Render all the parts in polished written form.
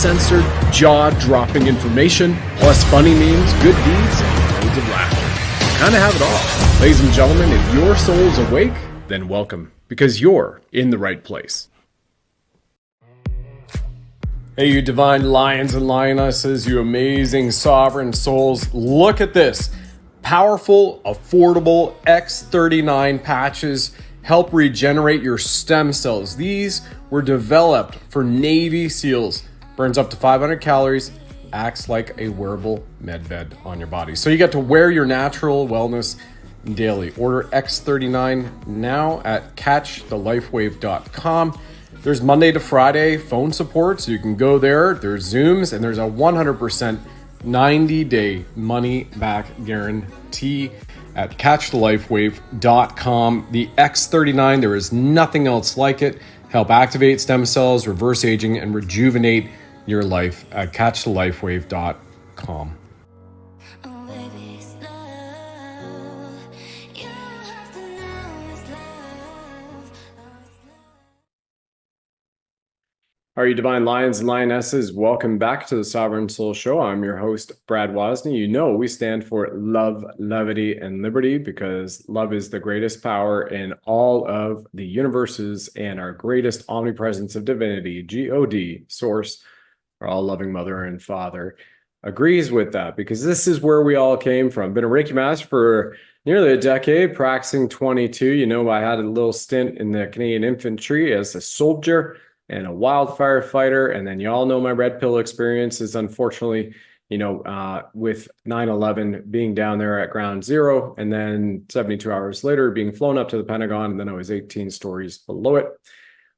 uncensored, jaw-dropping information, plus funny memes, good deeds, and loads of laughter. Kind of have it all. Ladies and gentlemen, if your soul's awake, then welcome, because you're in the right place. Hey, you divine lions and lionesses, you amazing sovereign souls, look at this. Powerful, affordable X39 patches help regenerate your stem cells. These were developed for Navy SEALs. Burns up to 500 calories, acts like a wearable med bed on your body. So you get to wear your natural wellness daily. Order X39 now at catchthelifewave.com. There's Monday to Friday phone support, so you can go there. There's Zooms, and there's a 100% 90-day money-back guarantee at catchthelifewave.com. The X39, there is nothing else like it. Help activate stem cells, reverse aging, and rejuvenate your life at catchthelifewave.com. Are you divine lions and lionesses? Welcome back to the Sovereign Soul Show. I'm your host, Brad Wozni. You know we stand for love, levity, and liberty because love is the greatest power in all of the universes and our greatest omnipresence of divinity, God, Source, our all-loving Mother and Father, agrees with that because this is where we all came from. Been a Reiki master for nearly a decade, practicing 22. You know, I had a little stint in the Canadian Infantry as a soldier and a wildfire fighter. And then you all know my red pill experiences, unfortunately, with 9/11 being down there at ground zero, and then 72 hours later being flown up to the Pentagon, and then I was 18 stories below it.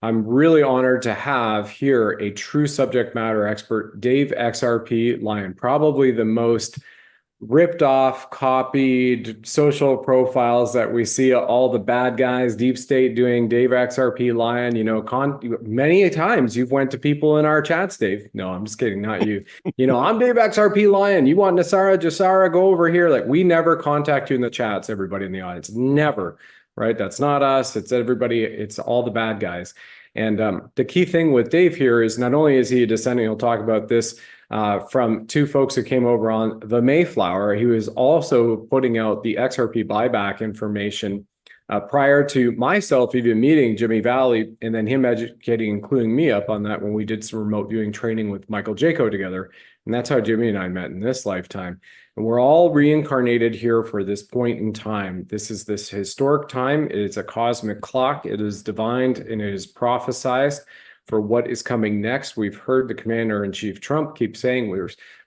I'm really honored to have here a true subject matter expert, Dave XRP Lion, probably the most ripped off, copied social profiles that we see all the bad guys, deep state doing. Dave XRP Lion, many times you've went to people in our chats, Dave. No, I'm just kidding, not you. I'm Dave XRP Lion. You want Nesara, Gesara, go over here. Like, we never contact you in the chats, everybody in the audience. Never, right? That's not us. It's everybody. It's all the bad guys. And the key thing with Dave here is not only is he a descendant, he'll talk about this from two folks who came over on the Mayflower. He was also putting out the XRP buyback information prior to myself even meeting Jimmy Valley, and then him educating, including me up on that when we did some remote viewing training with Michael Jaco together. And that's how Jimmy and I met in this lifetime. And we're all reincarnated here for this point in time. This is this historic time. It's a cosmic clock. It is divine and it is prophesized for what is coming next. We've heard the Commander-in-Chief Trump keep saying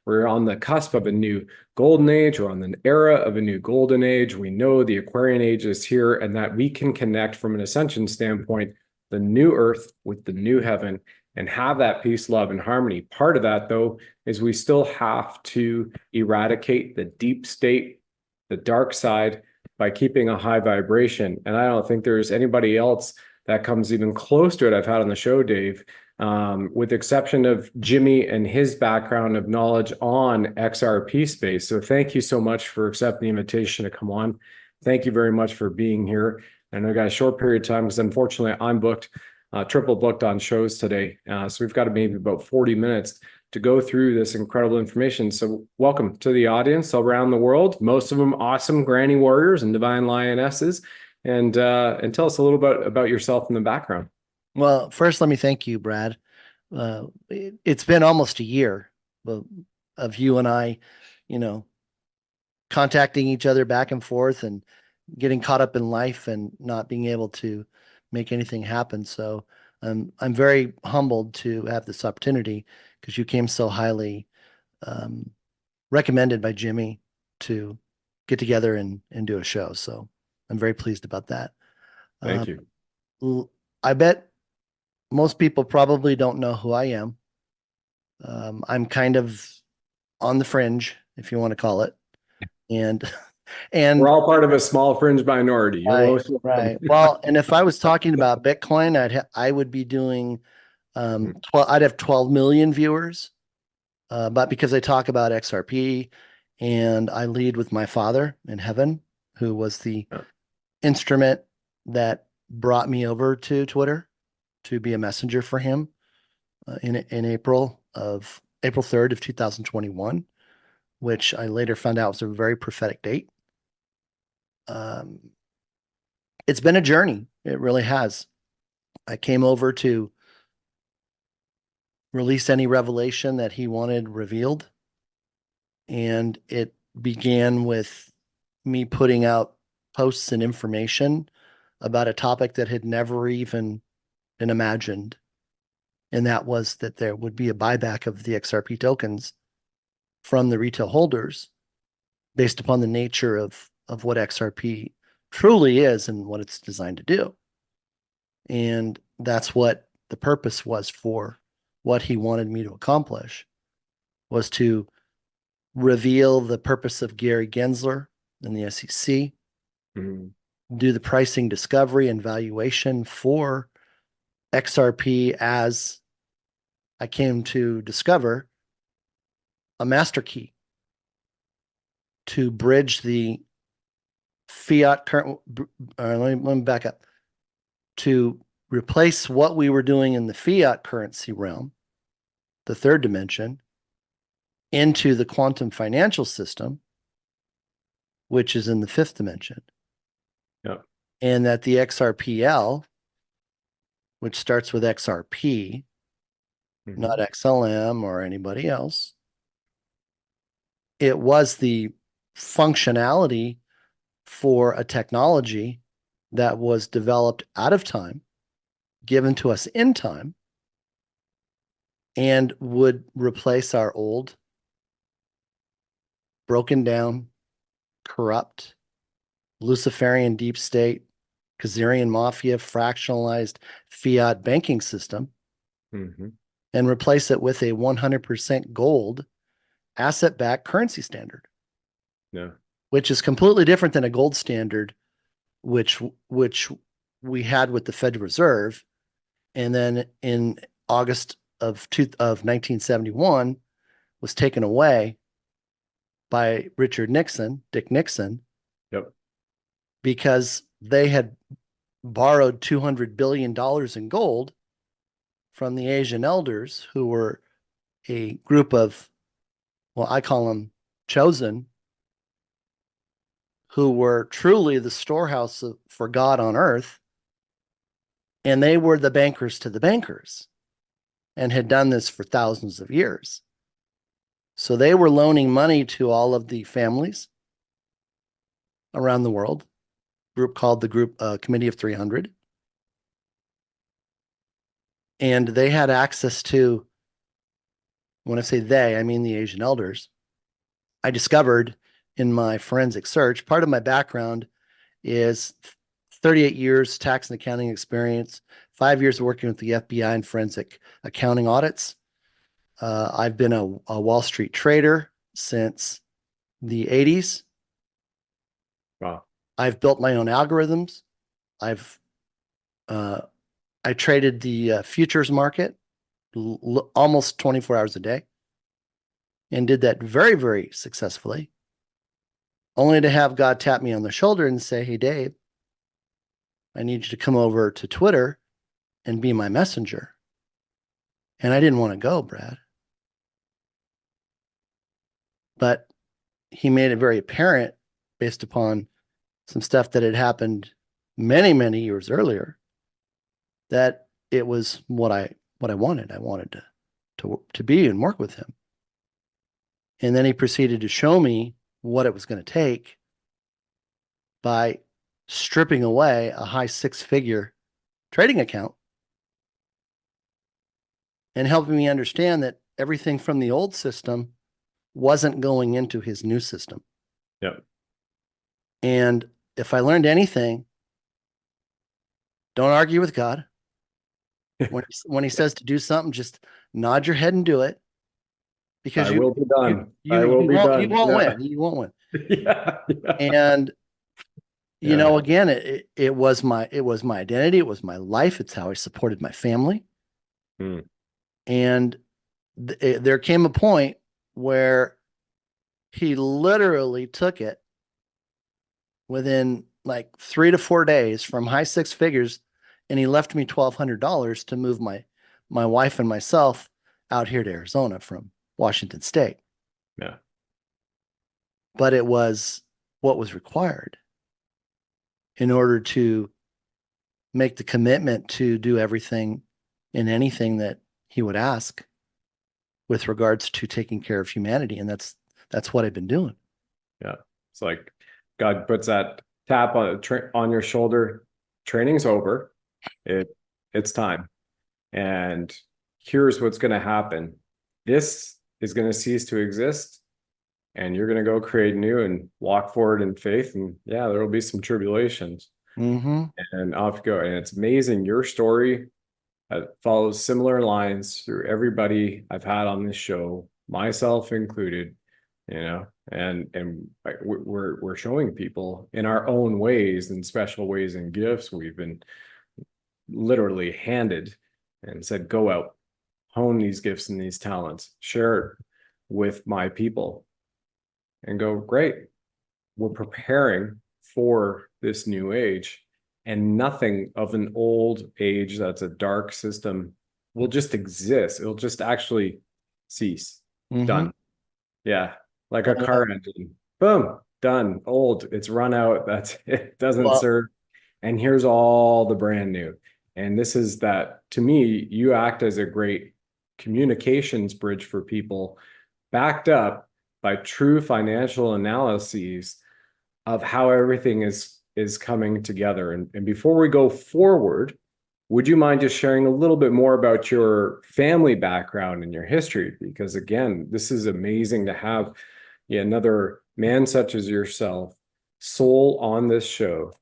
we're on the cusp of a new golden age, or on the era of a new golden age. We know the Aquarian age is here, and that we can connect from an ascension standpoint, the new earth with the new heaven, and have that peace, love, and harmony. Part of that, though, is we still have to eradicate the deep state, the dark side, by keeping a high vibration. And I don't think there's anybody else that comes even close to it I've had on the show, Dave, with the exception of Jimmy and his background of knowledge on XRP space. So thank you so much for accepting the invitation to come on. Thank you very much for being here. And I got a short period of time because unfortunately I'm booked, triple booked on shows today. So we've got maybe about 40 minutes to go through this incredible information. So welcome to the audience around the world, most of them awesome granny warriors and divine lionesses. And tell us a little bit about yourself and the background. Well, first, let me thank you, Brad. It's been almost a year of you and I, contacting each other back and forth and getting caught up in life and not being able to make anything happen. So I'm very humbled to have this opportunity because you came so highly recommended by Jimmy to get together and do a show. So I'm very pleased about that. Thank you. I bet most people probably don't know who I am. I'm kind of on the fringe, if you want to call it. And we're all part of a small fringe minority. Right. Well, and if I was talking about Bitcoin, I would be doing, I'd have 12 million viewers. But because I talk about XRP and I lead with my father in heaven, who was the instrument that brought me over to Twitter to be a messenger for him in April of April 3rd of 2021, which I later found out was a very prophetic date. It's been a journey. It really has. I came over to release any revelation that he wanted revealed. And it began with me putting out posts and information about a topic that had never even been imagined. And that was that there would be a buyback of the XRP tokens from the retail holders based upon the nature of what XRP truly is and what it's designed to do. And that's what the purpose was for what he wanted me to accomplish, was to reveal the purpose of Gary Gensler and the SEC, do the pricing discovery and valuation for XRP as I came to discover a master key to bridge the fiat current. Let me back up. To replace what we were doing in the fiat currency realm, the third dimension, into the quantum financial system, which is in the fifth dimension. Yep. And that the XRPL, which starts with XRP, not XLM or anybody else, it was the functionality for a technology that was developed out of time, given to us in time, and would replace our old, broken down, corrupt, Luciferian deep state, Khazarian mafia, fractionalized fiat banking system, and replace it with a 100% gold asset-backed currency standard. Yeah. Which is completely different than a gold standard, which we had with the Federal Reserve. And then in August of 1971 was taken away by Dick Nixon. Yep. Because they had borrowed $200 billion in gold from the Asian elders, who were a group of, well, I call them chosen, who were truly the storehouse for God on earth. And they were the bankers to the bankers and had done this for thousands of years. So they were loaning money to all of the families around the world, group called the Committee of 300. And they had access to, when I say they, I mean the Asian elders. I discovered in my forensic search, part of my background is 38 years tax and accounting experience, 5 years working with the FBI and forensic accounting audits. I've been a Wall Street trader since the 80s. Wow. I've built my own algorithms. I traded the futures market almost 24 hours a day and did that very, very successfully, only to have God tap me on the shoulder and say, "Hey, Dave, I need you to come over to Twitter and be my messenger." And I didn't want to go, Brad. But he made it very apparent, based upon some stuff that had happened many, many years earlier, that it was what I wanted. I wanted to be and work with him. And then he proceeded to show me what it was going to take by stripping away a high six-figure trading account and helping me understand that everything from the old system wasn't going into his new system. Yep. And if I learned anything, don't argue with God. When he says to do something, just nod your head and do it. Because I will be done. You won't win. You won't win. Yeah. And you know, again, it was my identity. It was my life. It's how I supported my family. And there came a point where he literally took it within like 3 to 4 days from high six figures, and he left me $1,200 to move my wife and myself out here to Arizona from Washington State. Yeah. But it was what was required in order to make the commitment to do everything and anything that he would ask with regards to taking care of humanity. And that's what I've been doing. Yeah. It's like God puts that tap on your shoulder. Training's over. It's time. And here's what's going to happen. This is going to cease to exist, and you're going to go create new and walk forward in faith. And yeah, there will be some tribulations, and off you go. And it's amazing. Your story follows similar lines through everybody I've had on this show, myself included. And we're showing people in our own ways and special ways and gifts we've been literally handed and said, go out, hone these gifts and these talents, share it with my people, and go, great, we're preparing for this new age, and nothing of an old age that's a dark system will just exist. It'll just actually cease. Done. Yeah. Like a car engine. Boom. Done. Old. It's run out. That's it. Doesn't serve. And here's all the brand new. And this is that, to me, you act as a great communications bridge for people, backed up by true financial analyses of how everything is coming together. And before we go forward, would you mind just sharing a little bit more about your family background and your history? Because again, this is amazing to have another man such as yourself, soul on this show,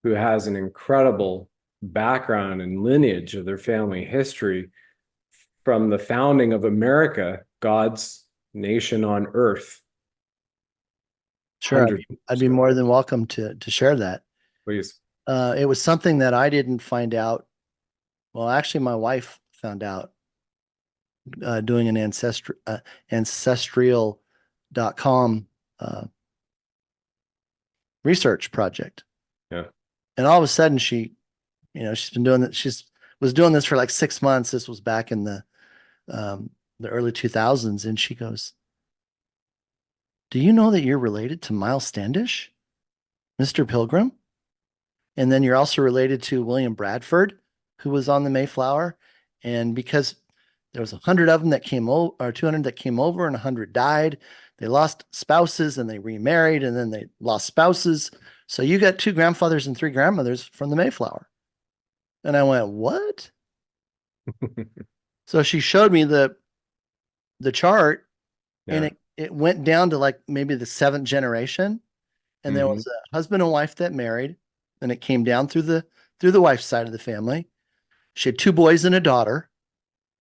who has an incredible background and lineage of their family history from the founding of America, God's nation on earth. Sure. I'd be more than welcome to share that. Please. It was something that I didn't find out. Well, actually, my wife found out doing an ancestral.com research project. Yeah. And all of a sudden she's been doing that. Was doing this for like 6 months. This was back in the early 2000s. And she goes, do you know that you're related to Miles Standish, Mr. Pilgrim? And then you're also related to William Bradford, who was on the Mayflower. And because there was 100 of them that came over, or 200 that came over, and 100 died, they lost spouses and they remarried, and then they lost spouses. So you got 2 grandfathers and 3 grandmothers from the Mayflower. And I went, what? So she showed me the chart, and it went down to like maybe the 7th generation. And there was a husband and wife that married, and it came down through the wife's side of the family. She had 2 boys and a daughter,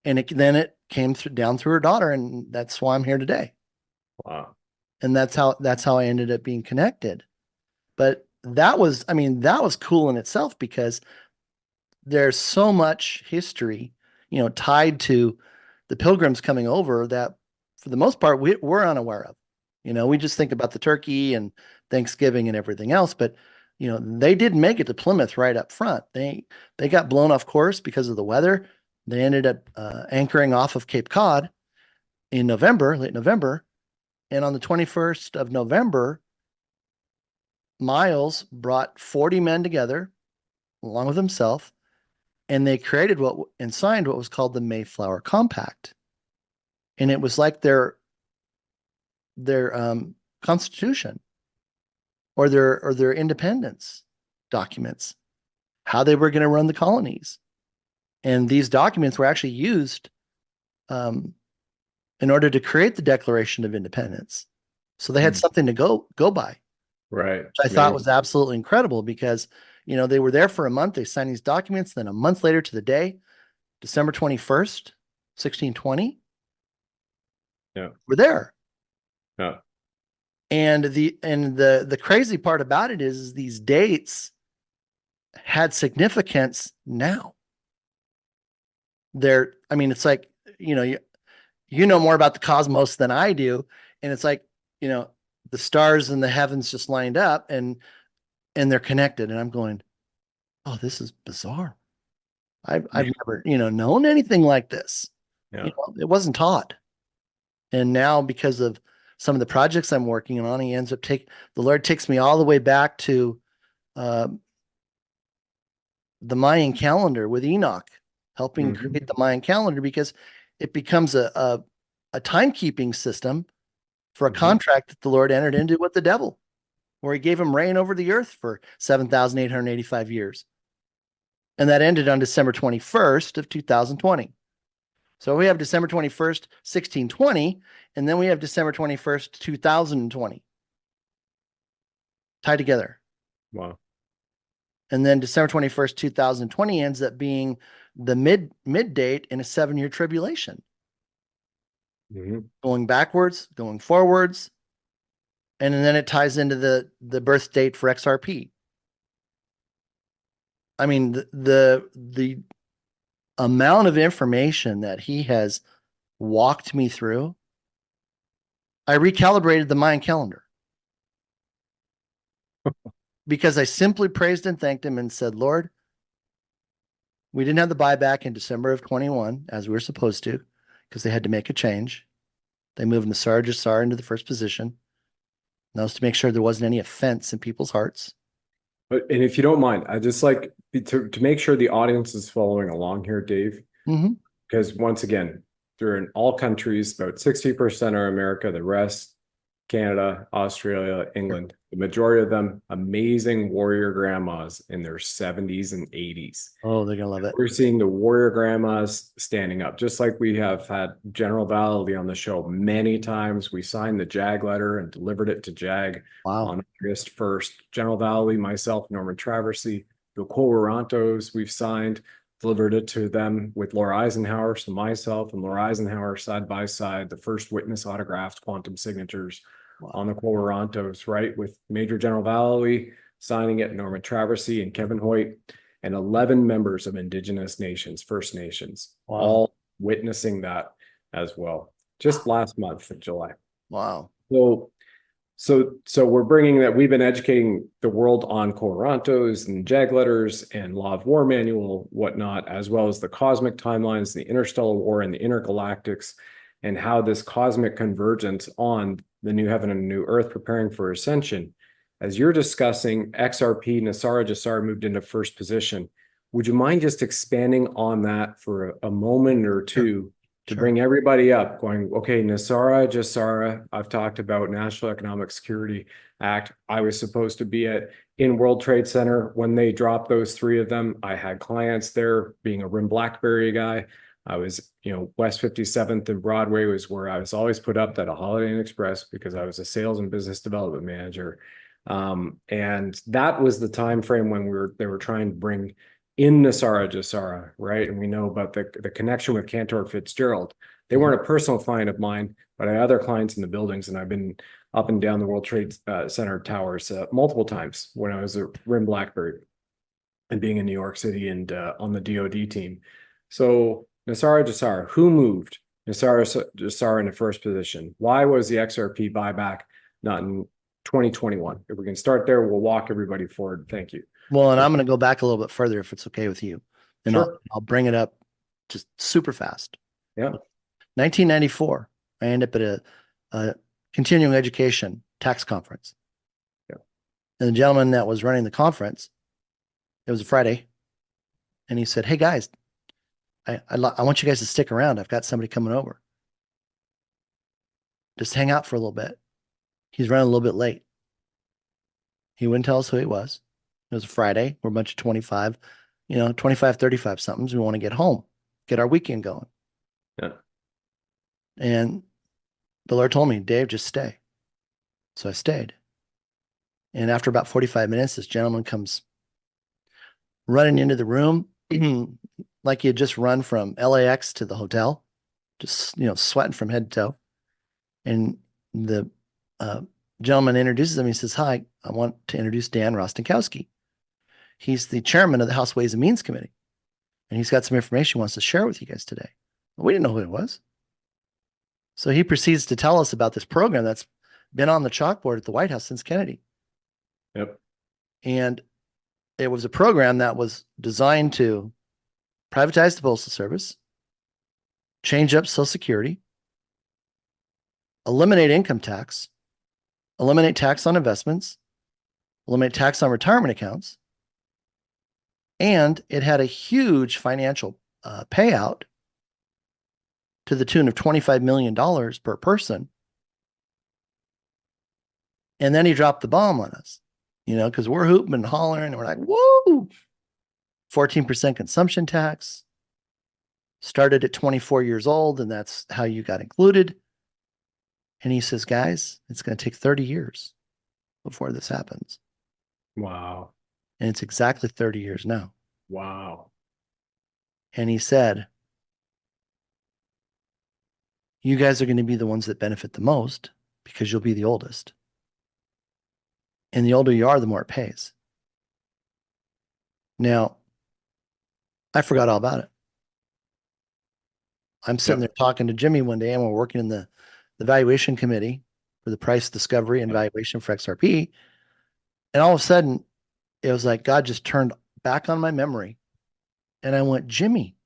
and then it came down through her daughter, and that's why I'm here today. Wow. And that's how I ended up being connected. But that was cool in itself, because there's so much history, tied to the Pilgrims coming over that for the most part we're unaware of. We just think about the turkey and Thanksgiving and everything else, but they didn't make it to Plymouth right up front. They got blown off course because of the weather. They ended up anchoring off of Cape Cod in late November. And on the 21st of November, Miles brought 40 men together along with himself, and they created and signed what was called the Mayflower Compact. And it was like their constitution or their independence documents, how they were going to run the colonies. And these documents were actually used in order to create the Declaration of Independence. So they had something to go by. Right. Which I thought was absolutely incredible, because they were there for a month. They signed these documents. Then a month later to the day, December 21st, 1620, we're there. Yeah. And the crazy part about it is these dates had significance now. It's like, you know more about the cosmos than I do. And it's like, the stars in the heavens just lined up and they're connected. And I'm going, oh, this is bizarre. I've never, known anything like this. Yeah. It wasn't taught. And now because of some of the projects I'm working on, the Lord takes me all the way back to uh, the Mayan calendar with Enoch, helping create the Mayan calendar, because it becomes a timekeeping system for a contract that the Lord entered into with the devil, where he gave him reign over the earth for 7,885 years. And that ended on December 21st of 2020. So we have December 21st, 1620, and then we have December 21st, 2020 tied together. Wow. And then December 21st, 2020 ends up being the mid date in a 7-year tribulation. Going backwards, going forwards. And then it ties into the birth date for XRP. I mean, the amount of information that he has walked me through. I recalibrated the Mayan calendar because I simply praised and thanked him and said, Lord, we didn't have the buyback in December of 21 as we were supposed to, because they had to make a change. They moved Nesara Gesara into the first position. And that was to make sure there wasn't any offense in people's hearts. And if you don't mind, I just like to make sure the audience is following along here, Dave. Because once again, they're in all countries, about 60% are America, the rest, Canada, Australia, England. The majority of them, amazing warrior grandmas in their 70s and 80s. Oh, they're going to love it. We're seeing the warrior grandmas standing up, just like we have had General Valley on the show many times. We signed the JAG letter and delivered it to JAG on August 1st. General Valley, myself, Norman Traversy, the Cowarantos, we've signed, delivered it to them with Laura Eisenhower. So myself and Laura Eisenhower side by side, the first witness autographed quantum signatures on the Cowarantos, right? With Major General Valley signing it, Norman Traversy and Kevin Hoyt, and 11 members of Indigenous nations, First Nations, all witnessing that as well. Just last month in July. Wow. So we're bringing that. We've been educating the world on Cowarantos and JAG letters and Law of War Manual, whatnot, as well as the cosmic timelines, the interstellar war and the intergalactics, and how this cosmic convergence on the new heaven and new earth preparing for ascension. As you're discussing XRP, Nesara Gesara moved into first position. Would you mind just expanding on that for a moment or two to bring everybody up, going, okay, Nesara Gesara, I've talked about National Economic Security Act. I was supposed to be in World Trade Center when they dropped those three of them. I had clients there, being a Rim Blackberry guy. I was, West 57th and Broadway was where I was always put up at a Holiday Inn Express because I was a sales and business development manager. And that was the time frame when they were trying to bring in Nesara Gesara, right? And we know about the connection with Cantor Fitzgerald. They weren't a personal client of mine, but I had other clients in the buildings, and I've been up and down the World Trade Center towers multiple times when I was at Rim Blackberry and being in New York City and on the DoD team. So Nesara Gesara, who moved Nesara Gesara in the first position? Why was the XRP buyback not in 2021? If we can start there, we'll walk everybody forward. Thank you. Well, and I'm going to go back a little bit further if it's okay with you. And I'll bring it up just super fast. Yeah. 1994, I ended up at a continuing education tax conference. Yeah. And the gentleman that was running the conference, it was a Friday, and he said, hey guys, I want you guys to stick around. I've got somebody coming over. Just hang out for a little bit. He's running a little bit late. He wouldn't tell us who he was. It was a Friday. We're a bunch of 25, 35 somethings. We want to get home, get our weekend going. Yeah. And the Lord told me, Dave, just stay. So I stayed. And after about 45 minutes, this gentleman comes running into the room like he had just run from LAX to the hotel, just, sweating from head to toe. And the gentleman introduces him. He says, hi, I want to introduce Dan Rostenkowski. He's the chairman of the House Ways and Means Committee. And he's got some information he wants to share with you guys today. We didn't know who it was. So he proceeds to tell us about this program that's been on the chalkboard at the White House since Kennedy. Yep. And it was a program that was designed to privatize the Postal Service, change up Social Security, eliminate income tax, eliminate tax on investments, eliminate tax on retirement accounts, and it had a huge financial payout to the tune of $25 million per person. And then he dropped the bomb on us, because we're hooping and hollering and we're like, whoa, 14% consumption tax. Started at 24 years old, and that's how you got included. And he says, guys, it's going to take 30 years before this happens. Wow. And it's exactly 30 years now. Wow. And he said, you guys are going to be the ones that benefit the most because you'll be the oldest. And the older you are, the more it pays. Now, I forgot all about it. I'm sitting there talking to Jimmy one day, and we're working in the valuation committee for the price discovery and valuation for XRP. And all of a sudden, it was like God just turned back on my memory. And I went, Jimmy,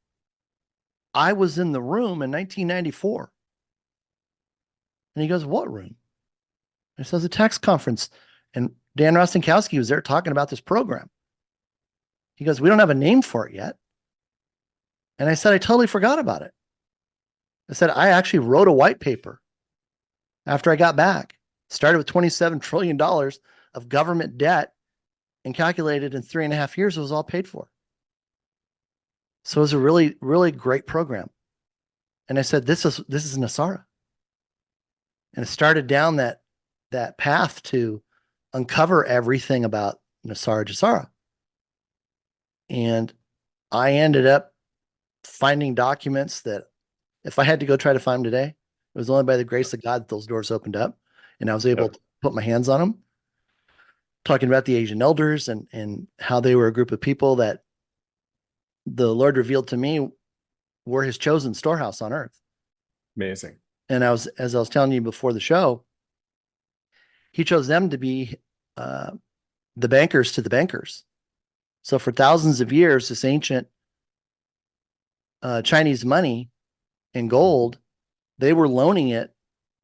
I was in the room in 1994. And he goes, what room? And it says a tax conference. And Dan Rostenkowski was there talking about this program. He goes, we don't have a name for it yet. And I said, I totally forgot about it. I said, I actually wrote a white paper after I got back. Started with $27 trillion of government debt and calculated in 3.5 years, it was all paid for. So it was a really, really great program. And I said, this is Nesara. And it started down that path to uncover everything about Nesara Gesara. And I ended up finding documents that if I had to go try to find them today, it was only by the grace of God that those doors opened up. And I was able to put my hands on them, talking about the Asian elders and how they were a group of people that the Lord revealed to me were his chosen storehouse on earth. Amazing. And as I was telling you before the show, he chose them to be the bankers to the bankers. So for thousands of years, this ancient Chinese money and gold, they were loaning it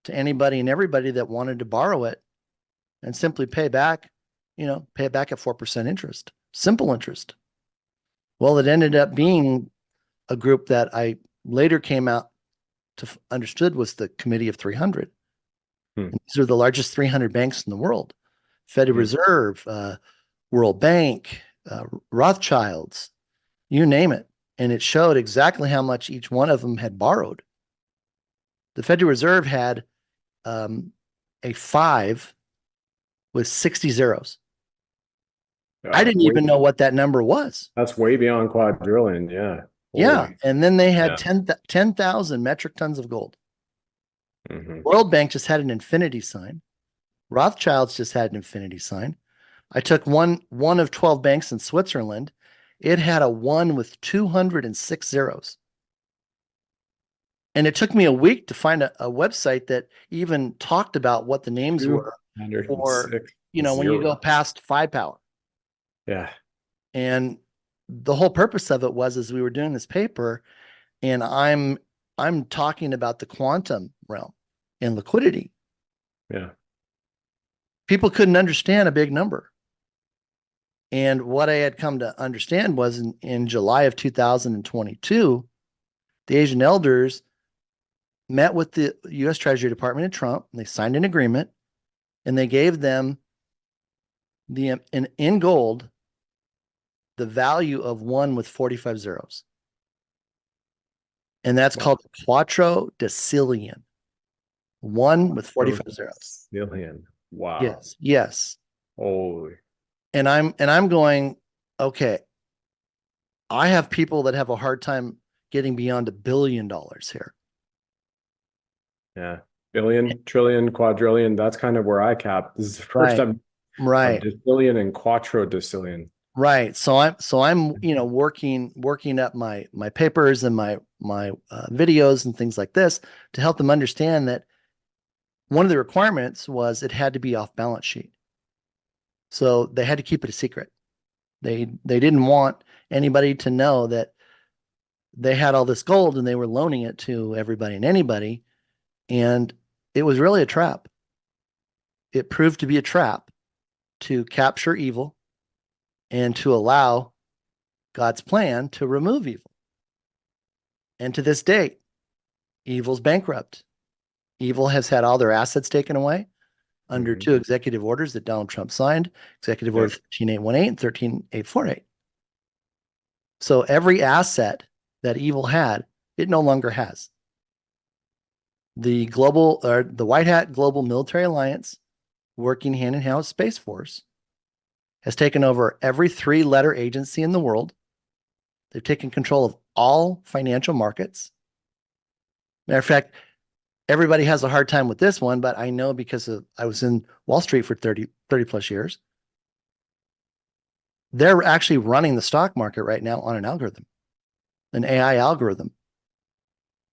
to anybody and everybody that wanted to borrow it and simply pay it back at 4% interest, simple interest. Well, it ended up being a group that I later came out to understood was the Committee of 300. These are the largest 300 banks in the world: Federal Reserve, World Bank, Rothschilds, you name it. And it showed exactly how much each one of them had borrowed. The Federal Reserve had a 5 with 60 zeros. I didn't even know what that number was. That's way beyond quadrillion. Yeah. Yeah. And then they had 10,000 metric tons of gold. World Bank just had an infinity sign. Rothschilds just had an infinity sign. I took one of 12 banks in Switzerland. It had a 1 with 206 zeros. And it took me a week to find a website that even talked about what the names were for, when you go past 5 power. Yeah. And the whole purpose of it was, as we were doing this paper, and I'm talking about the quantum realm and liquidity. Yeah. People couldn't understand a big number. And what I had come to understand was in July of 2022, the Asian elders met with the U.S. Treasury Department and Trump, and they signed an agreement, and they gave them in gold the value of 1 with 45 zeros. And that's called quattro decillion. 1 with 45 zeros. Decillion. Wow. Yes. Yes. Holy. And I'm going, okay, I have people that have a hard time getting beyond $1 billion here. Yeah. Billion, trillion, quadrillion. That's kind of where I cap. This is the first time. Right. Decillion and quattro decillion. Right. So I'm working up my papers and my videos and things like this to help them understand that one of the requirements was it had to be off balance sheet. So they had to keep it a secret. They didn't want anybody to know that they had all this gold and they were loaning it to everybody and anybody. And it was really a trap. It proved to be a trap to capture evil and to allow God's plan to remove evil. And to this day, evil's bankrupt. Evil has had all their assets taken away under two executive orders that Donald Trump signed, Executive Order 13818 and 13848. So every asset that evil had, it no longer has. The White Hat Global Military Alliance, working hand in hand with Space Force, has taken over every 3-letter agency in the world. They've taken control of all financial markets. Matter of fact, everybody has a hard time with this one, but I know because I was in Wall Street for 30 plus years. They're actually running the stock market right now on an algorithm, an AI algorithm.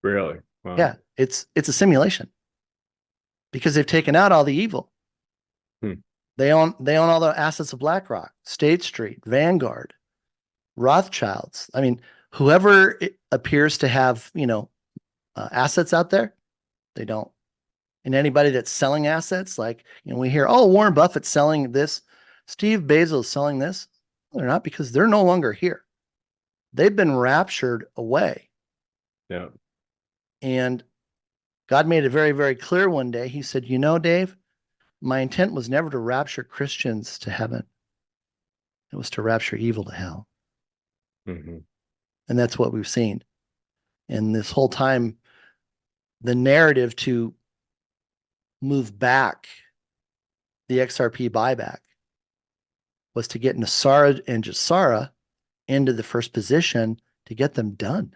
Really? Wow. Yeah, it's a simulation because they've taken out all the evil. They own all the assets of BlackRock, State Street, Vanguard, Rothschilds. I mean, whoever appears to have, assets out there, they don't. And anybody that's selling assets, like, we hear, oh, Warren Buffett's selling this, Steve Bezos selling this. They're not, because they're no longer here. They've been raptured away. Yeah. And God made it very, very clear one day. He said, Dave, my intent was never to rapture Christians to heaven. It was to rapture evil to hell. And that's what we've seen. And this whole time, the narrative to move back the XRP buyback was to get Nesara and Gesara into the first position to get them done.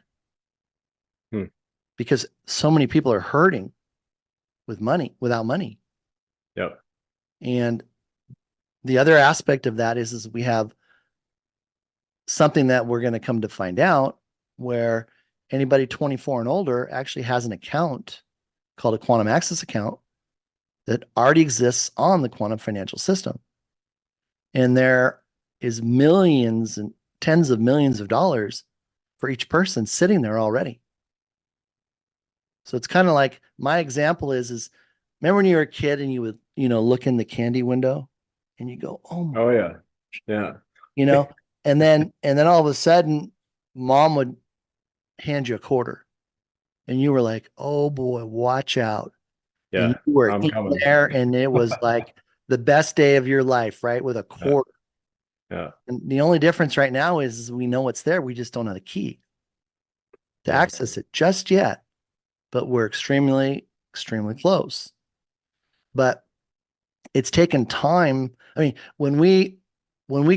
Because so many people are hurting without money. Yep. And the other aspect of that is we have something that we're going to come to find out, where anybody 24 and older actually has an account called a quantum access account that already exists on the quantum financial system. And there is millions and tens of millions of dollars for each person sitting there already. So it's kind of like, my example is remember when you were a kid and you would, look in the candy window and you go, oh my, yeah. and then all of a sudden mom would hand you a quarter and you were like, oh boy, watch out. Yeah. And you were in there and it was like the best day of your life, right? With a quarter. Yeah. And the only difference right now is we know what's there. We just don't have the key to access it just yet, but we're extremely, extremely close. But it's taken time. I mean, when we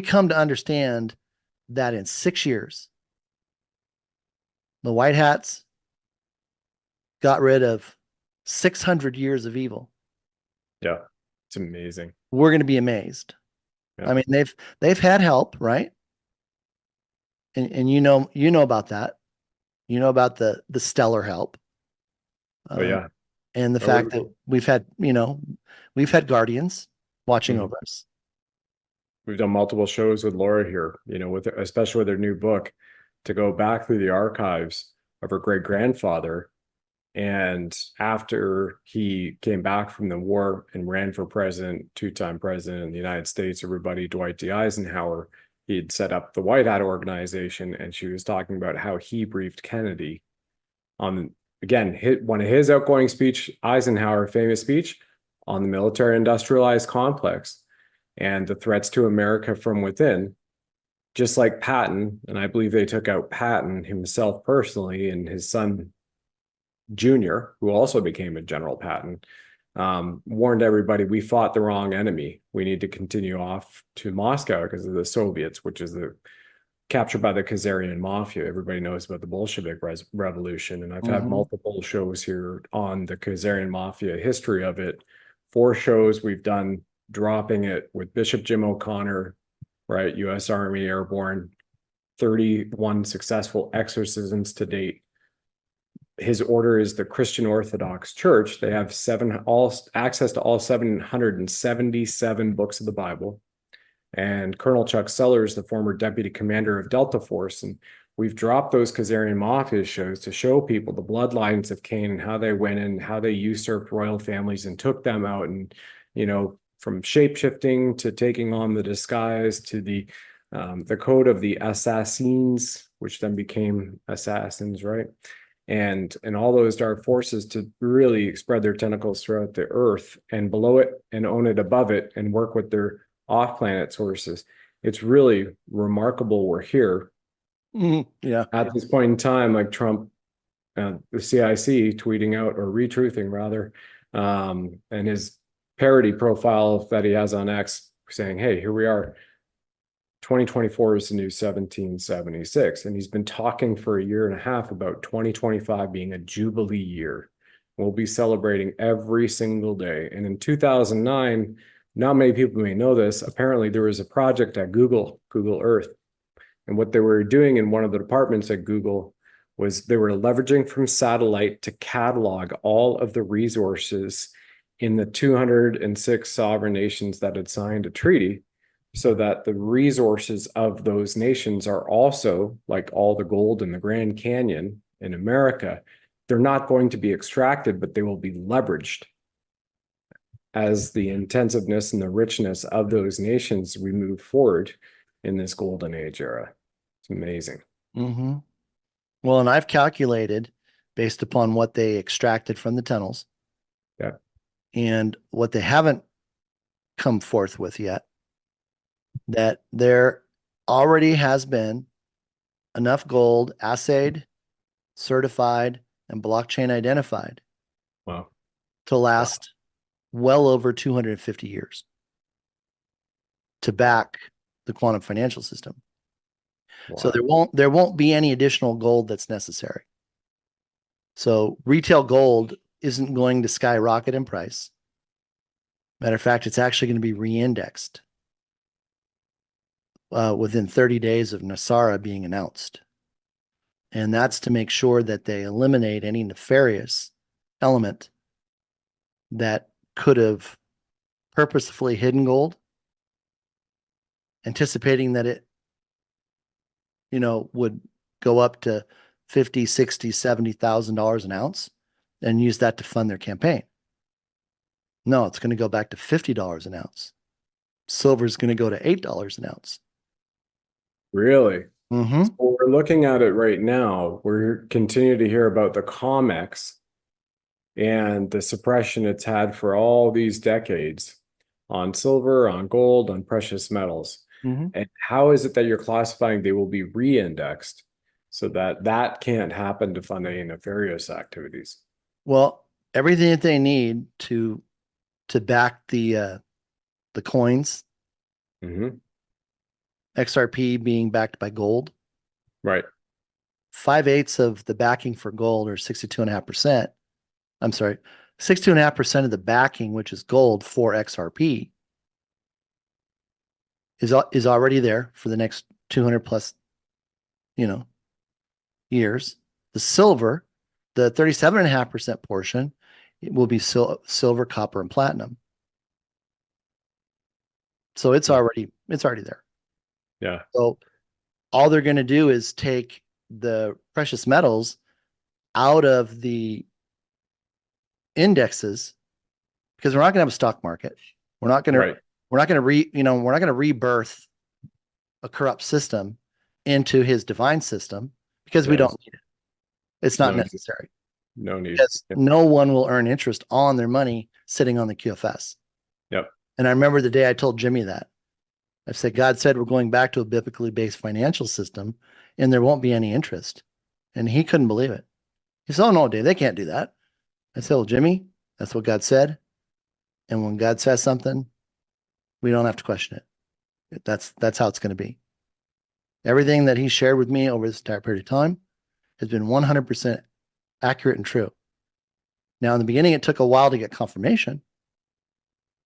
come to understand that in 6 years, the White Hats got rid of 600 years of evil. Yeah. It's amazing. We're going to be amazed. Yeah. I mean, they've had help, right? And you know about that. You know about the stellar help. Yeah. And the fact that we've had guardians watching over us. We've done multiple shows with Laura here, especially with her new book, to go back through the archives of her great grandfather. And after he came back from the war and ran for president, 2-time president in the United States, everybody, Dwight D. Eisenhower, he had set up the White Hat organization. And she was talking about how he briefed Kennedy on, again, one of his outgoing speech, Eisenhower, famous speech on the military industrialized complex and the threats to America from within, just like Patton. And I believe they took out Patton himself personally, and his son, Junior, who also became a General Patton, warned everybody, we fought the wrong enemy. We need to continue off to Moscow because of the Soviets, which is captured by the Khazarian mafia. Everybody knows about the Bolshevik revolution. And I've had multiple shows here on the Khazarian mafia, history of it. 4 shows we've done dropping it with Bishop Jim O'Connor, right? U.S. Army Airborne, 31 successful exorcisms to date. His order is the Christian Orthodox Church. They have access to all 777 books of the Bible. And Colonel Chuck Sellers, the former deputy commander of Delta Force, and we've dropped those Khazarian Mafia shows to show people the bloodlines of Cain and how they went in, how they usurped royal families and took them out, and from shape-shifting to taking on the disguise to the code of the assassins, which then became assassins, right? And all those dark forces to really spread their tentacles throughout the earth and below it and own it above it and work with their off-planet sources. It's really remarkable we're here. Yeah. At this point in time, like Trump, the CIC tweeting out or retruthing rather, and his parody profile that he has on X saying, hey, here we are. 2024 is the new 1776. And he's been talking for a year and a half about 2025 being a Jubilee year. We'll be celebrating every single day. And in 2009, not many people may know this, apparently there was a project at Google Earth. And what they were doing in one of the departments at Google was they were leveraging from satellite to catalog all of the resources in the 206 sovereign nations that had signed a treaty, so that the resources of those nations are also, like all the gold in the Grand Canyon in America, they're not going to be extracted, but they will be leveraged as the intensiveness and the richness of those nations we move forward in this golden age era. It's amazing. Mm-hmm. Well, and I've calculated based upon what they extracted from the tunnels. Yeah. And what they haven't come forth with yet, that there already has been enough gold assayed, certified, and blockchain identified. Wow. To last well over 250 years to back the quantum financial system. Wow. So there won't be any additional gold that's necessary. So retail gold isn't going to skyrocket in price. Matter of fact, it's actually going to be re-indexed within 30 days of Nesara being announced. And that's to make sure that they eliminate any nefarious element that could have purposefully hidden gold, anticipating that it, would go up to $50,000, $60,000, $70,000 an ounce and use that to fund their campaign. No, it's going to go back to $50 an ounce. Silver is going to go to $8 an ounce. Really? Mm-hmm. So we're looking at it right now. We're continuing to hear about the COMEX and the suppression it's had for all these decades on silver, on gold, on precious metals. Mm-hmm. And how is it that you're classifying they will be re-indexed so that that can't happen to fund any nefarious activities? Well, everything that they need to back the coins, XRP being backed by gold, right? 5/8 of the backing for gold, or 62.5%. I'm sorry, 62.5% of the backing, which is gold for XRP, is already there for the next 200 plus, years. The silver, the 37.5% portion, it will be silver, copper, and platinum. So it's already there. Yeah. So all they're going to do is take the precious metals out of the indexes, because we're not going to have a stock market. We're not going to we're not going to rebirth a corrupt system into his divine system, because we don't need it. It's not necessary. No need. Because no one will earn interest on their money sitting on the QFS. Yep. And I remember the day I told Jimmy that. I said, God said we're going back to a biblically based financial system and there won't be any interest. And he couldn't believe it. He said, oh no, Dave, they can't do that. I said, well, Jimmy, that's what God said. And when God says something, we don't have to question it. That's how it's going to be. Everything that he shared with me over this entire period of time has been 100% accurate and true. Now, in the beginning, it took a while to get confirmation.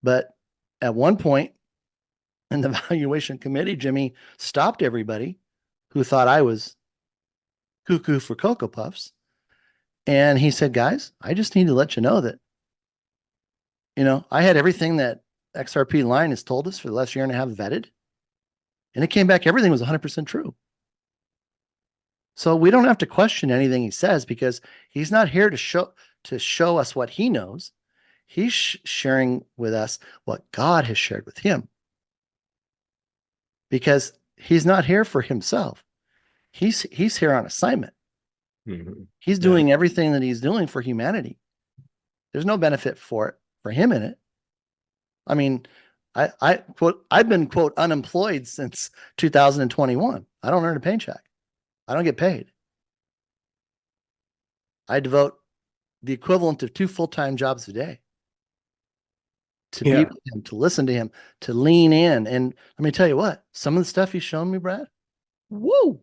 But at one point in the valuation committee, Jimmy stopped everybody who thought I was cuckoo for Cocoa Puffs. And he said, guys, I just need to let you know that, I had everything that XRP line has told us for the last year and a half vetted. And it came back, everything was 100% true. So we don't have to question anything he says because he's not here to show us what he knows. He's sharing with us what God has shared with him. Because he's not here for himself. He's here on assignment. Mhm. He's doing everything that he's doing for humanity. There's no benefit for him in it. I mean, I've been quote unemployed since 2021. I don't earn a paycheck. I don't get paid. I devote the equivalent of 2 full-time jobs a day to be with him, to listen to him, to lean in. And let me tell you what, some of the stuff he's shown me, Brad, woo!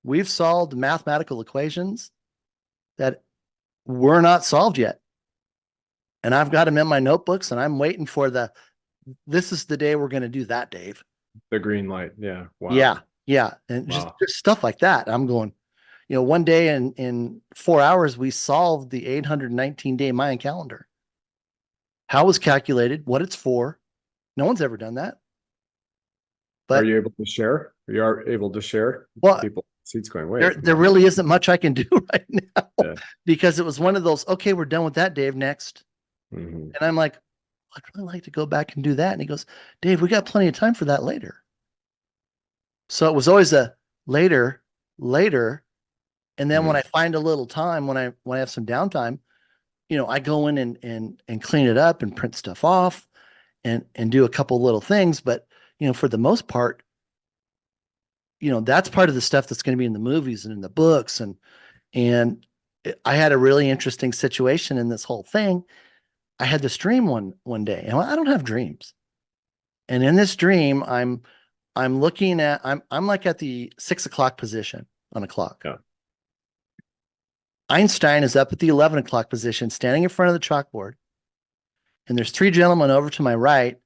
We've solved mathematical equations that were not solved yet. And I've got them in my notebooks and I'm waiting for this is the day we're going to do that, Dave. The green light. Yeah. Wow. Yeah. Yeah. And just stuff like that. I'm going, one day in 4 hours, we solved the 819-day Mayan calendar. How it was calculated, what it's for. No one's ever done that. But are you able to share? You are able to share? Well, people seats going, wait. There really isn't much I can do right now because it was one of those, okay, we're done with that, Dave, next. And I'm like, I'd really like to go back and do that. And he goes, Dave, we got plenty of time for that later. So it was always a later. And then when I find a little time, when I have some downtime, I go in and clean it up and print stuff off and do a couple little things. But, for the most part, that's part of the stuff that's going to be in the movies and in the books. And I had a really interesting situation in this whole thing. I had this dream one day, and I don't have dreams. And in this dream, I'm looking at, I'm like at the 6 o'clock position on a clock. Yeah. Einstein is up at the 11 o'clock position, standing in front of the chalkboard. And there's 3 gentlemen over to my right,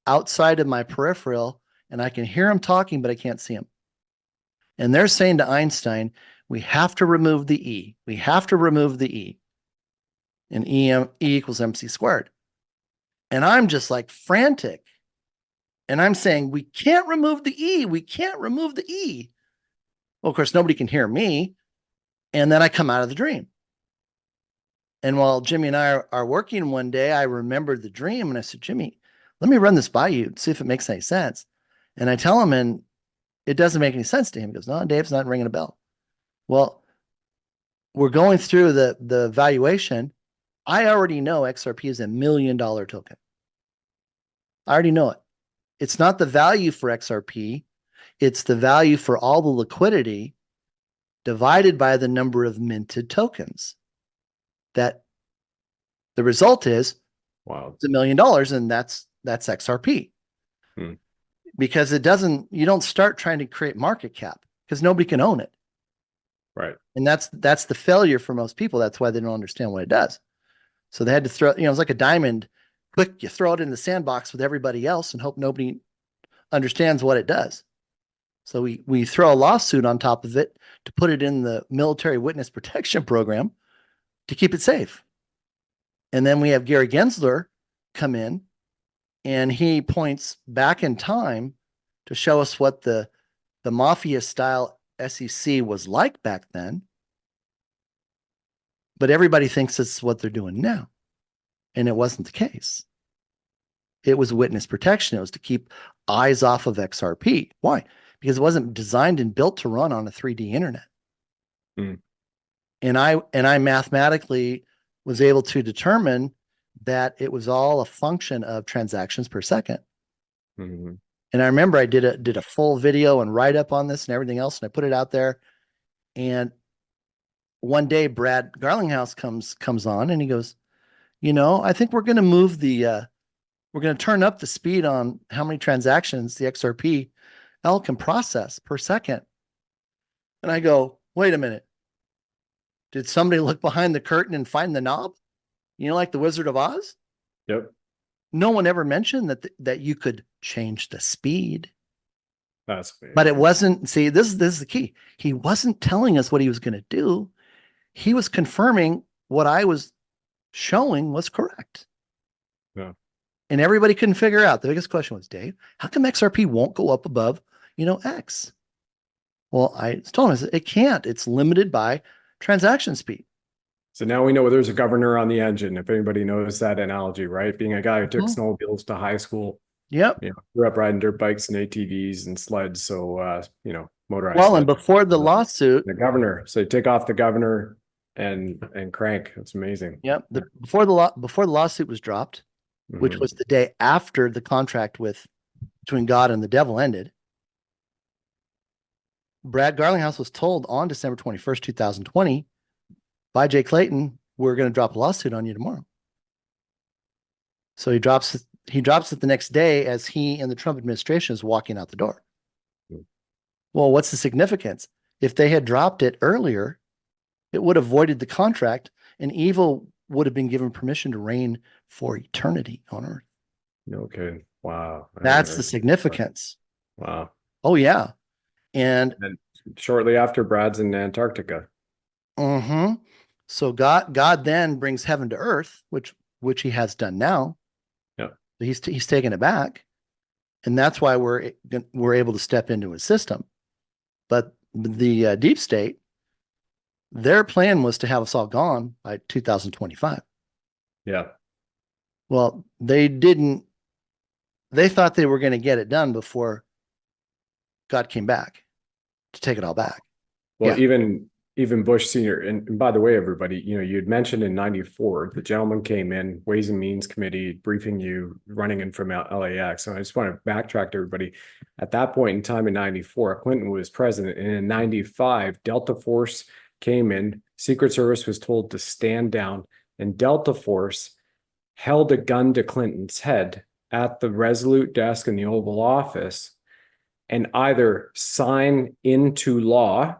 outside of my peripheral, and I can hear them talking, but I can't see them. And they're saying to Einstein, we have to remove the E. We have to remove the E. And E equals MC squared. And I'm just like frantic. And I'm saying, we can't remove the E. We can't remove the E. Well, of course, nobody can hear me. And then I come out of the dream. And while Jimmy and I are working one day, I remembered the dream. And I said, Jimmy, let me run this by you and see if it makes any sense. And I tell him, and it doesn't make any sense to him. He goes, no, Dave's not ringing a bell. Well, we're going through the valuation. I already know XRP is $1 million token. I already know it. It's not the value for XRP. It's the value for all the liquidity divided by the number of minted tokens. That the result is, wow, it's $1 million, and that's XRP. Because you don't start trying to create market cap because nobody can own it. Right. And that's the failure for most people. That's why they don't understand what it does. So they had to throw, it's like a diamond. Quick, you throw it in the sandbox with everybody else and hope nobody understands what it does. So we throw a lawsuit on top of it to put it in the military witness protection program to keep it safe. And then we have Gary Gensler come in, and he points back in time to show us what the mafia style SEC was like back then. But everybody thinks it's what they're doing now. And it wasn't the case. It was witness protection. It was to keep eyes off of XRP. Why? Because it wasn't designed and built to run on a 3D internet. And I mathematically was able to determine that it was all a function of transactions per second. And I remember I did a full video and write up on this and everything else, and I put it out there. And one day Brad Garlinghouse comes on and he goes, I think we're going to move we're going to turn up the speed on how many transactions the XRP-L can process per second. And I go, wait a minute. Did somebody look behind the curtain and find the knob? Like the Wizard of Oz? Yep. No one ever mentioned that you could change the speed. That's amazing. But it wasn't, see, this is the key. He wasn't telling us what he was going to do. He was confirming what I was showing was correct. Yeah. And everybody couldn't figure out. The biggest question was, Dave, how come XRP won't go up above, X? Well, I told him, I said, it can't. It's limited by transaction speed. So now we know there's a governor on the engine, if anybody knows that analogy, right? Being a guy who took Mhm. snowmobiles to high school, Yep. grew up riding dirt bikes and ATVs and sleds. So, motorized Well, and sled. before the lawsuit, The governor. So you take off the governor and crank. It's amazing. yep, before the lawsuit was dropped, which Mhm. was the day after the contract between God and the devil ended, Brad Garlinghouse was told on December 21st, 2020, by Jay Clayton, we're going to drop a lawsuit on you tomorrow. So he drops it the next day as he and the Trump administration is walking out the door. Mm. Well, what's the significance? If they had dropped it earlier, it would have voided the contract and evil would have been given permission to reign for eternity on earth. No kidding. Wow. That's the significance. Wow. Oh, yeah. And And shortly after, Brad's in Antarctica. so God then brings heaven to earth, which he has done now. Yeah. He's taken it back. And that's why we're able to step into his system. But the deep state, their plan was to have us all gone by 2025. Yeah. Well, they didn't. They thought they were going to get it done before God came back to take it all back. Well, Yeah. even Bush Senior, and by the way, everybody, you had mentioned in '94, the gentleman came in, Ways and Means Committee, briefing you, running in from LAX. So I just want to backtrack to everybody. At that point in time in '94, Clinton was president, and in '95, Delta Force came in. Secret Service was told to stand down, and Delta Force held a gun to Clinton's head at the Resolute desk in the Oval Office and either sign into law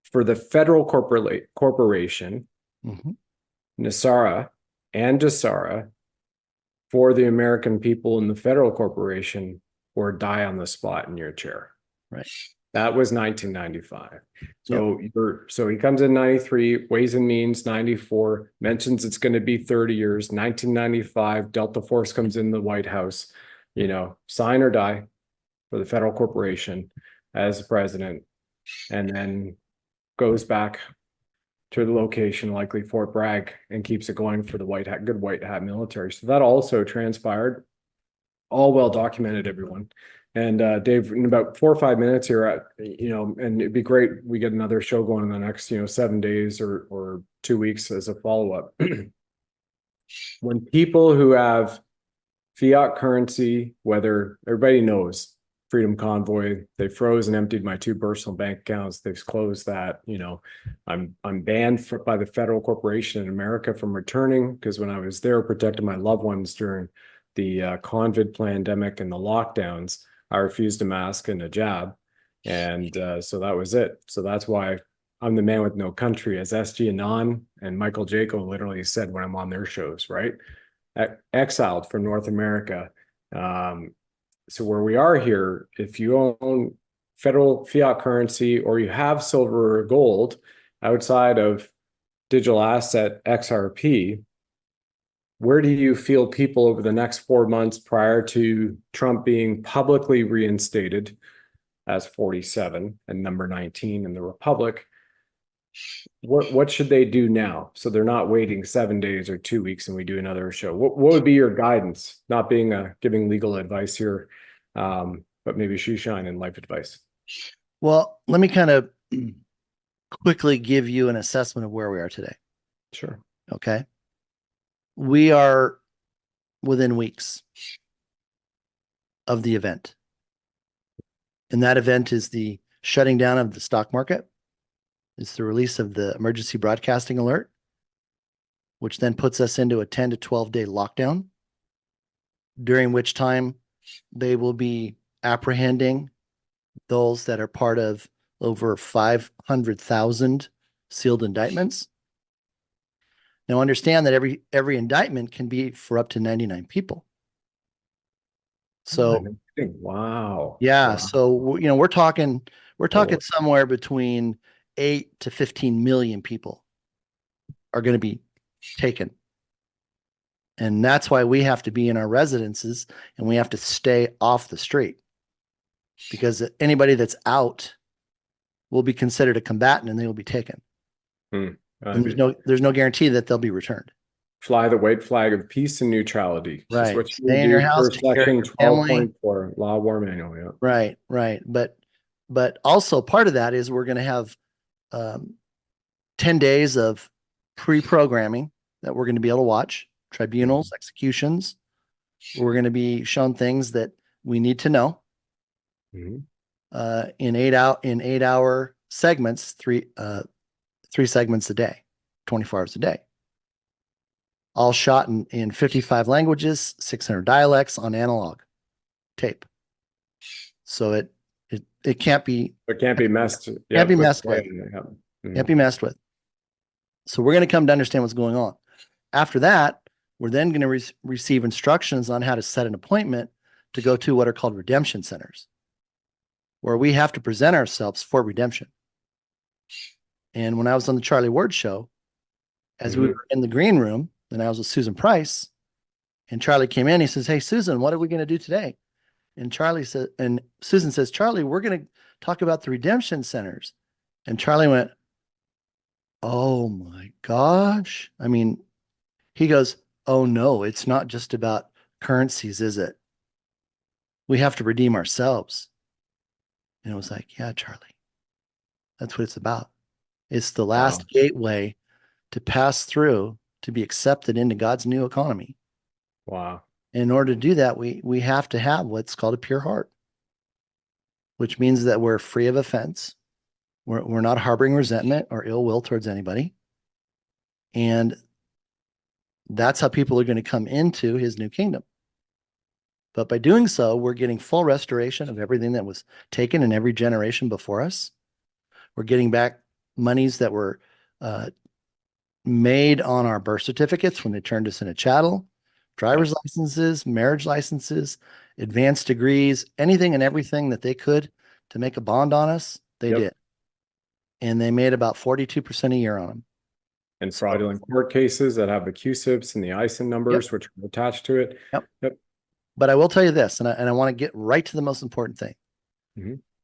for the federal corporation, Mhm. Nesara and Gesara, for the American people in the federal corporation, or die on the spot in your chair. Right. That was 1995. Yep. So he comes in 93, Ways and Means 94, mentions it's going to be 30 years. 1995, Delta Force comes in the White House, sign or die for the federal corporation as president, and then goes back to the location, likely Fort Bragg, and keeps it going for the good white hat military. So that also transpired, all well documented, everyone. And Dave, in about 4 or 5 minutes here, and it'd be great we get another show going in the next 7 days or 2 weeks as a follow-up. When people who have fiat currency, whether everybody knows Freedom Convoy, they froze and emptied my 2 personal bank accounts. They've closed that. I'm banned by the federal corporation in America from returning, because when I was there protecting my loved ones during the COVID pandemic and the lockdowns, I refused a mask and a jab, and so that was it. So that's why I'm the man with no country, as SG Anon and Michael Jaco literally said when I'm on their shows, right? Exiled from North America. So where we are here, if you own federal fiat currency or you have silver or gold outside of digital asset XRP, where do you feel people over the next 4 months prior to Trump being publicly reinstated as 47 and number 19 in the Republic? What should they do now, so they're not waiting 7 days or 2 weeks and we do another show? What would be your guidance? Not being giving legal advice here, but maybe shoe shine and life advice. Well, let me kind of quickly give you an assessment of where we are today. Sure. Okay. We are within weeks of the event. And that event is the shutting down of the stock market. It's the release of the emergency broadcasting alert, which then puts us into a 10 to 12 day lockdown, during which time they will be apprehending those that are part of over 500,000 sealed indictments. Now understand that every indictment can be for up to 99 people. So wow. yeah, Wow. so we're talking somewhere between 8 to 15 million people are going to be taken. And that's why we have to be in our residences and we have to stay off the street, because anybody that's out will be considered a combatant and they will be taken. And there's no guarantee that they'll be returned. Fly the white flag of peace and neutrality. Right. Just what you Stay in your do house, per take care of section your family. 12.4 Law of War Manual. Yeah. Right, right. But also part of that is we're going to have 10 days of pre-programming that we're going to be able to watch, tribunals, executions. We're going to be shown things that we need to know in 8-hour segments, three segments a day, 24 hours a day. All shot in 55 languages, 600 dialects on analog tape. So it can't be messed. Can't be messed with. Can't be messed with. So we're going to come to understand what's going on. After that, we're then going to receive instructions on how to set an appointment to go to what are called redemption centers, where we have to present ourselves for redemption. And when I was on the Charlie Ward show, as we were in the green room, and I was with Susan Price, and Charlie came in, he says, "Hey, Susan, what are we going to do today?" And Susan says, "Charlie, we're going to talk about the redemption centers." And Charlie went, "Oh my gosh." I mean, he goes, "Oh no, it's not just about currencies, is it? We have to redeem ourselves." And it was like, "Yeah, Charlie, that's what it's about. It's the last gateway to pass through to be accepted into God's new economy." Wow. In order to do that, we have to have what's called a pure heart, which means that we're free of offense. We're not harboring resentment or ill will towards anybody. And that's how people are going to come into his new kingdom. But by doing so, we're getting full restoration of everything that was taken in every generation before us. We're getting back monies that were made on our birth certificates when they turned us into chattel, driver's licenses, marriage licenses, advanced degrees, anything and everything that they could to make a bond on us, they did. And they made about 42% a year on them. And fraudulent court cases that have the QSIPs and the ISIN numbers, which are attached to it. Yep. But I will tell you this, and I want to get right to the most important thing.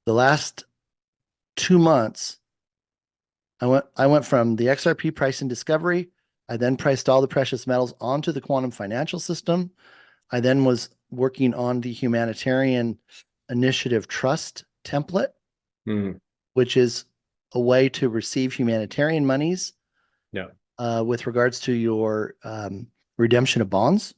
The last 2 months, I went from the XRP pricing discovery. I then priced all the precious metals onto the quantum financial system. I then was working on the humanitarian initiative trust template, which is a way to receive humanitarian monies with regards to your redemption of bonds,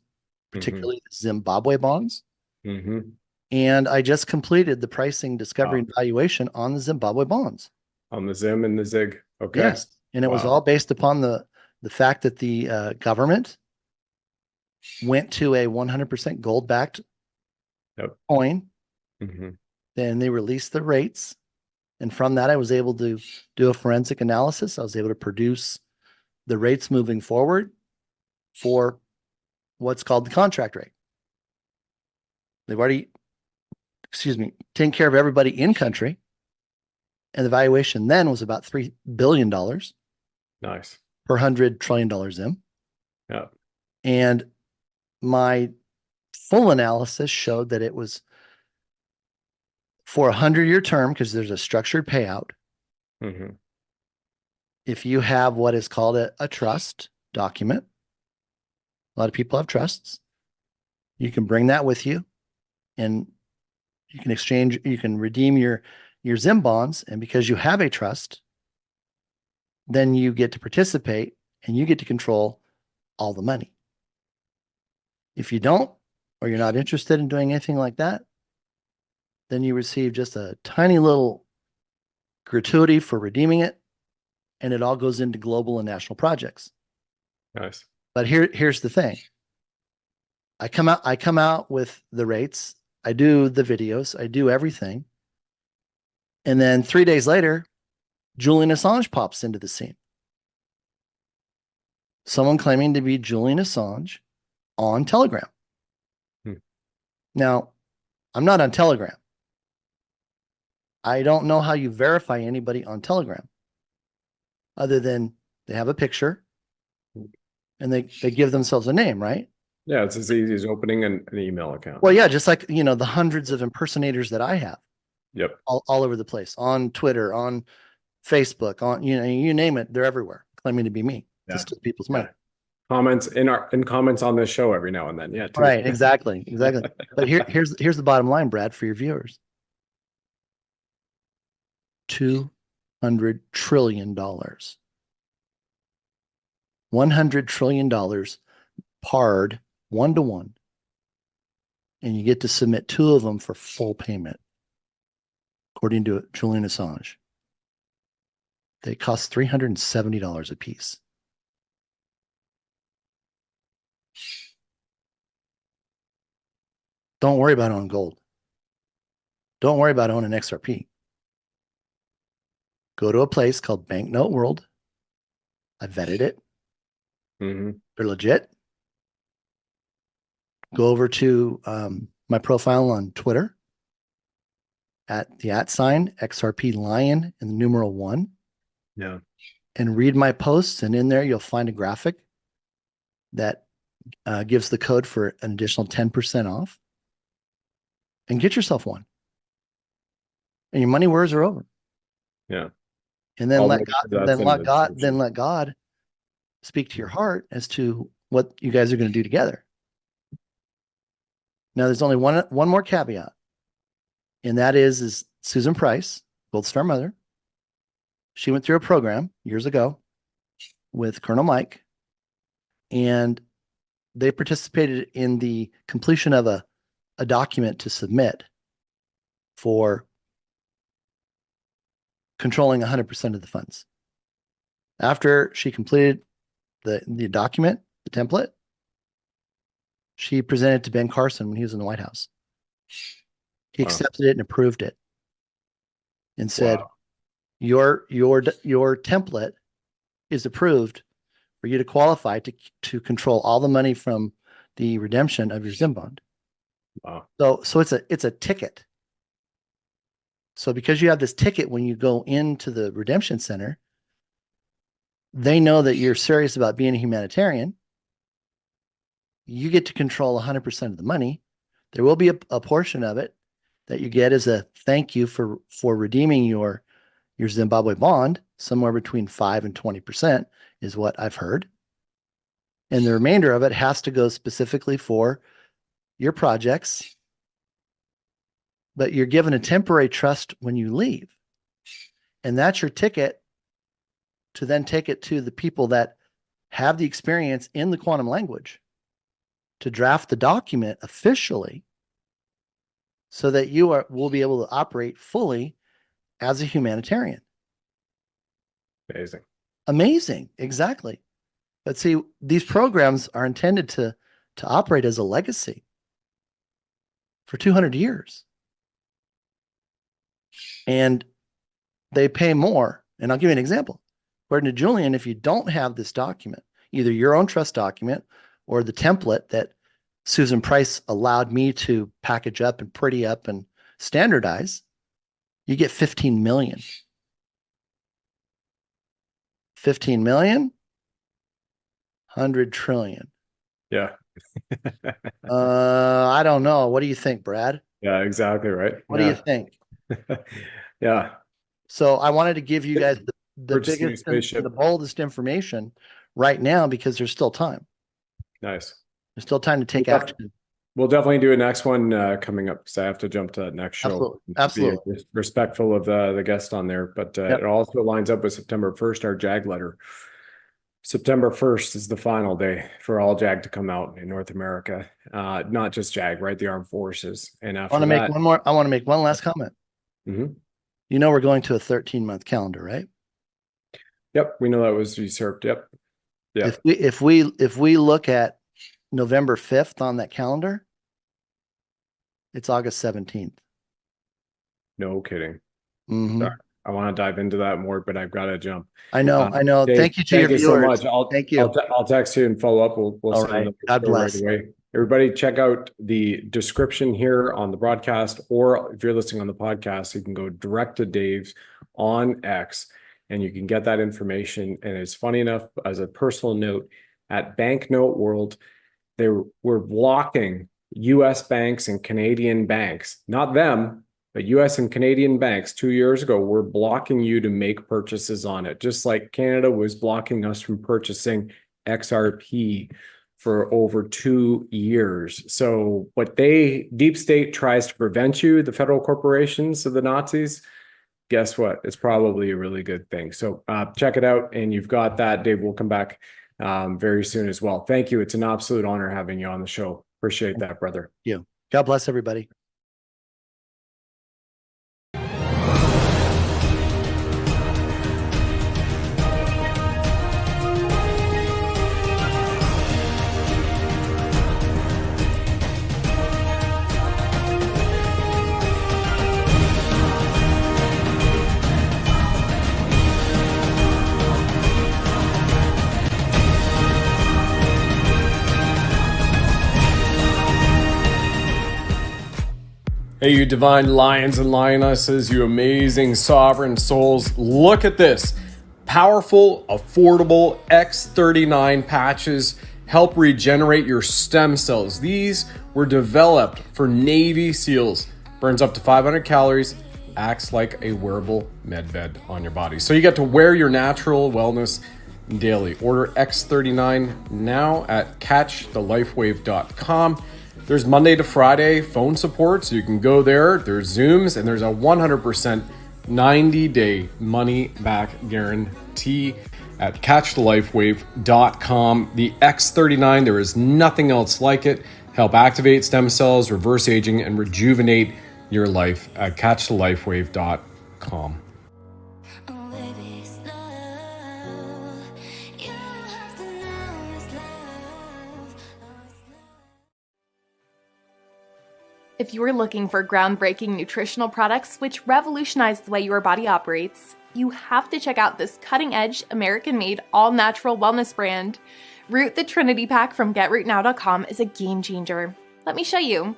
particularly Zimbabwe bonds. And I just completed the pricing discovery and valuation on the Zimbabwe bonds. On the Zim and the Zig. Okay. Yes. And it was all based upon the fact that the government went to a 100% gold-backed coin. Then they released the rates. And from that, I was able to do a forensic analysis. I was able to produce the rates moving forward for what's called the contract rate. They've already, taken care of everybody in country. And the valuation then was about $3 billion. Nice. Per $100 trillion Zim. Yeah. And my full analysis showed that it was for a 100-year term, because there's a structured payout. If you have what is called a trust document, a lot of people have trusts. You can bring that with you, and you can exchange, you can redeem your Zim bonds. And because you have a trust, then you get to participate and you get to control all the money. If you don't, or you're not interested in doing anything like that, then you receive just a tiny little gratuity for redeeming it, and it all goes into global and national projects. Nice. But here's the thing. I come out with the rates, I do the videos, I do everything. And then 3 days later, Julian Assange pops into the scene. Someone claiming to be Julian Assange on Telegram. Now, I'm not on Telegram. I don't know how you verify anybody on Telegram other than they have a picture and they give themselves a name, right? Yeah, it's as easy as opening an email account. Well, yeah, just like, the hundreds of impersonators that I have. Yep. all over the place, on Twitter, on Facebook, on, you name it, they're everywhere claiming to be me to Yeah. steal people's money. Yeah. Comments in comments on this show every now and then. Yeah, too. Right, exactly. But here's the bottom line, Brad, for your viewers. $200 trillion. $100 trillion parred 1-to-1. And you get to submit 2 of them for full payment, according to Julian Assange. They cost $370 a piece. Don't worry about owning gold. Don't worry about owning XRP. Go to a place called Banknote World. I vetted it. Mm-hmm. They're legit. Go over to my profile on Twitter at the @ XRP Lion and the numeral 1. Yeah. And read my posts. And in there, you'll find a graphic that gives the code for an additional 10% off. And get yourself one. And your money worries are over. Yeah. And then I'll let make God, sure that's in the description. then let God speak to your heart as to what you guys are going to do together. Now, there's only one more caveat, and that is Susan Price, Gold Star Mother. She went through a program years ago with Colonel Mike, and they participated in the completion of a document to submit for controlling 100% of the funds. After she completed the document, the template, she presented to Ben Carson when he was in the White House. He accepted it and approved it and said, Wow. your template is approved for you to qualify to control all the money from the redemption of your Zim bond. Wow. So it's a ticket. So because you have this ticket when you go into the redemption center, they know that you're serious about being a humanitarian. You get to control 100% of the money. There will be a portion of it that you get as a thank you for redeeming your Zimbabwe bond. Somewhere between 5 and 20% is what I've heard. And the remainder of it has to go specifically for your projects. But you're given a temporary trust when you leave. And that's your ticket to then take it to the people that have the experience in the quantum language to draft the document officially so that you will be able to operate fully as a humanitarian. Amazing. Amazing. Exactly. But see, these programs are intended to operate as a legacy for 200 years. And they pay more. And I'll give you an example. According to Julian, if you don't have this document, either your own trust document or the template that Susan Price allowed me to package up and pretty up and standardize, you get 15 million. 15 million, 100 trillion. Yeah. I don't know. What do you think, Brad? Yeah, exactly right. What do you think? Yeah. So I wanted to give you guys the Purchase new biggest and spaceship. the boldest information right now because there's still time. Nice. There's still time to take action. We'll definitely do a next one coming up because I have to jump to that next show. Absolutely. Be respectful of the guest on there, but it also lines up with September 1st, our JAG letter. September 1st is the final day for all JAG to come out in North America. Not just JAG, right? The armed forces. And after I want to make one last comment. Mm-hmm. You know, we're going to a 13-month calendar, right? Yep. We know that was usurped. Yep. Yeah. If we look at November 5th on that calendar, it's August 17th. No kidding. Mm-hmm. Sorry. I want to dive into that more, but I've got to jump. I know. Dave, thank you to your viewers. So much. Thank you. I'll text you and follow up. We'll All send right. them God bless. right away. Everybody check out the description here on the broadcast, or if you're listening on the podcast, you can go direct to Dave's on X and you can get that information. And it's funny enough, as a personal note, at Banknote World, they were blocking US banks and Canadian banks, not them, But US and Canadian banks 2 years ago were blocking you to make purchases on it, just like Canada was blocking us from purchasing XRP for over 2 years. So deep state tries to prevent you, the federal corporations of the Nazis, guess what? It's probably a really good thing. So check it out. And you've got that. Dave will come back very soon as well. Thank you. It's an absolute honor having you on the show. Appreciate that, brother. Thank you. God bless everybody. Hey, you divine lions and lionesses, you amazing sovereign souls. Look at this. Powerful, affordable X39 patches help regenerate your stem cells. These were developed for Navy SEALs. Burns up to 500 calories, acts like a wearable med bed on your body. So you get to wear your natural wellness daily. Order X39 now at catchthelifewave.com. There's Monday to Friday phone support, so you can go there. There's Zooms, and there's a 100% 90-day money-back guarantee at catchthelifewave.com. The X39, there is nothing else like it. Help activate stem cells, reverse aging, and rejuvenate your life at catchthelifewave.com. If you're looking for groundbreaking nutritional products which revolutionize the way your body operates, you have to check out this cutting-edge, American-made, all-natural wellness brand. Root the Trinity Pack from GetRootNow.com is a game changer. Let me show you.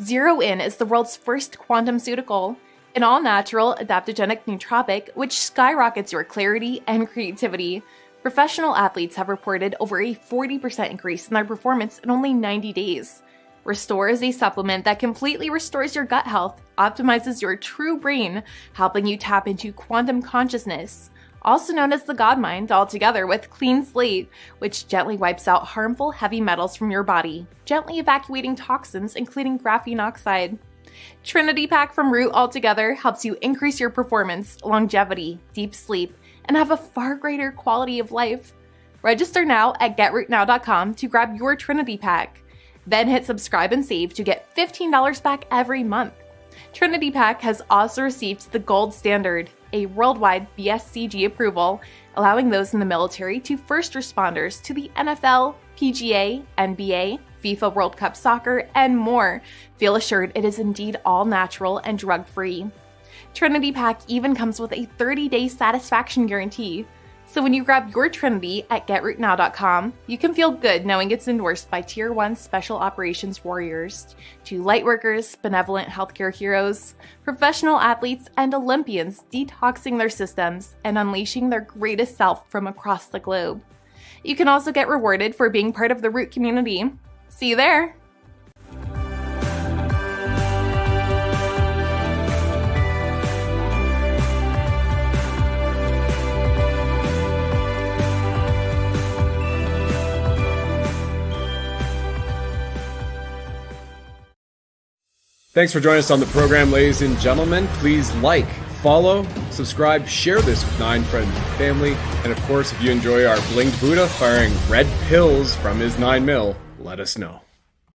Zero In is the world's first quantum-ceutical, an all-natural, adaptogenic nootropic which skyrockets your clarity and creativity. Professional athletes have reported over a 40% increase in their performance in only 90 days. Restore is a supplement that completely restores your gut health, optimizes your true brain, helping you tap into quantum consciousness, also known as the God Mind, altogether with Clean Slate, which gently wipes out harmful heavy metals from your body, gently evacuating toxins, including graphene oxide. Trinity Pack from Root altogether helps you increase your performance, longevity, deep sleep, and have a far greater quality of life. Register now at GetRootNow.com to grab your Trinity Pack. Then hit subscribe and save to get $15 back every month. Trinity Pack has also received the gold standard, a worldwide BSCG approval, allowing those in the military to first responders to the NFL, PGA, NBA, FIFA World Cup Soccer, and more feel assured it is indeed all natural and drug-free. Trinity Pack even comes with a 30-day satisfaction guarantee. So when you grab your Trinity at GetRootNow.com, you can feel good knowing it's endorsed by Tier 1 Special Operations Warriors, to lightworkers, benevolent healthcare heroes, professional athletes, and Olympians detoxing their systems and unleashing their greatest self from across the globe. You can also get rewarded for being part of the Root community. See you there! Thanks for joining us on the program, ladies and gentlemen. Please like, follow, subscribe, share this with 9 friends and family. And of course, if you enjoy our blinged Buddha firing red pills from his 9mm, let us know.